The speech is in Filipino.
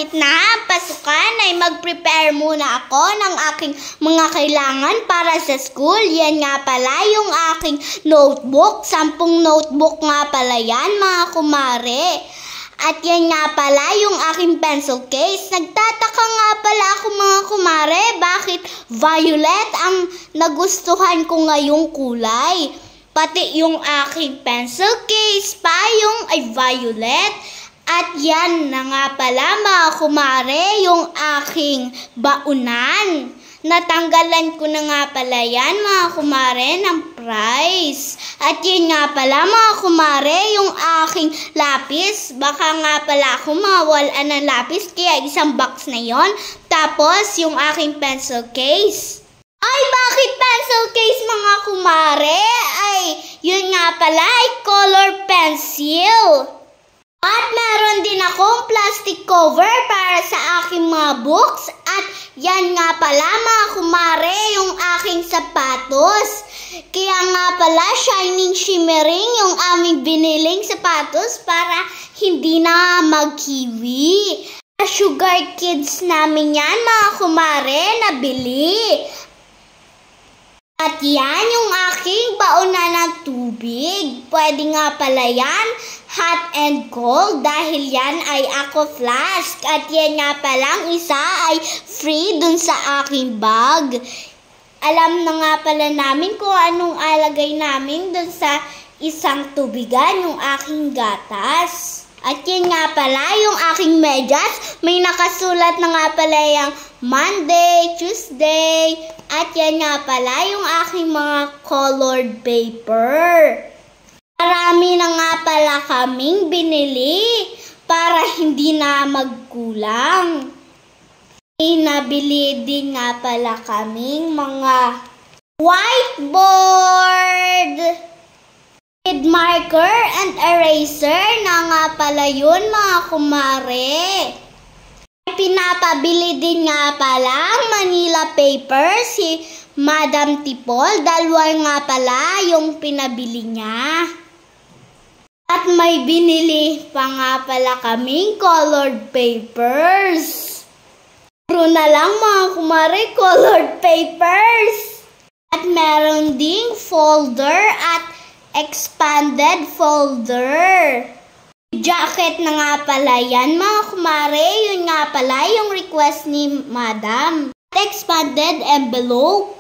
malapit na ang pasukan ay mag-prepare muna ako ng aking mga kailangan para sa school. Yan nga pala yung aking notebook. 10 notebook nga pala yan, mga kumare. At yan nga pala yung aking pencil case. Nagtataka nga pala ako, mga kumare, bakit violet ang nagustuhan ko ngayong kulay. Pati yung aking pencil case, payong ay violet. At yan na nga pala, mga kumare, yung aking baunan. Natanggalan ko na nga pala yan, mga kumare, ng prize. At yun nga pala, mga kumare, yung aking lapis. Baka nga pala ako mawalan ng lapis, kaya isang box na yon. Tapos, yung aking pencil case. Ay, bakit pencil case, mga kumare? Ay, yun nga pala ay color pencil. At meron din akong plastic cover para sa aking mga books. At yan nga pala, mga kumare, yung aking sapatos. Kaya nga pala, shining shimmering yung aming biniling sapatos para hindi na magkiwi. Sugar kids namin yan, mga kumare, nabili. At yan yung aking baunan ng tubig. Pwede nga pala yan, hot and cold, dahil yan ay aqua flask. At yan nga palang isa ay free dun sa aking bag. Alam na nga pala namin kung anong alagay namin dun sa isang tubigan, yung aking gatas. At yan nga pala yung aking medyas. May nakasulat na nga pala yung Monday, Tuesday. At yan nga pala yung aking mga colored paper. Marami na nga pala kaming binili para hindi na magkulang. Nabili din nga pala kaming mga whiteboard, marker and eraser na nga pala yun, mga kumare. Pinapabili din nga pala ang Manila paper si Madam Tipol. 2 nga pala yung pinabili niya. At may binili pa nga pala kaming colored papers. Puro na lang, mga kumare, colored papers. At meron ding folder at expanded folder. Jacket na nga pala yan, mga kumare. Yun nga pala yung request ni Madam. Expanded envelope.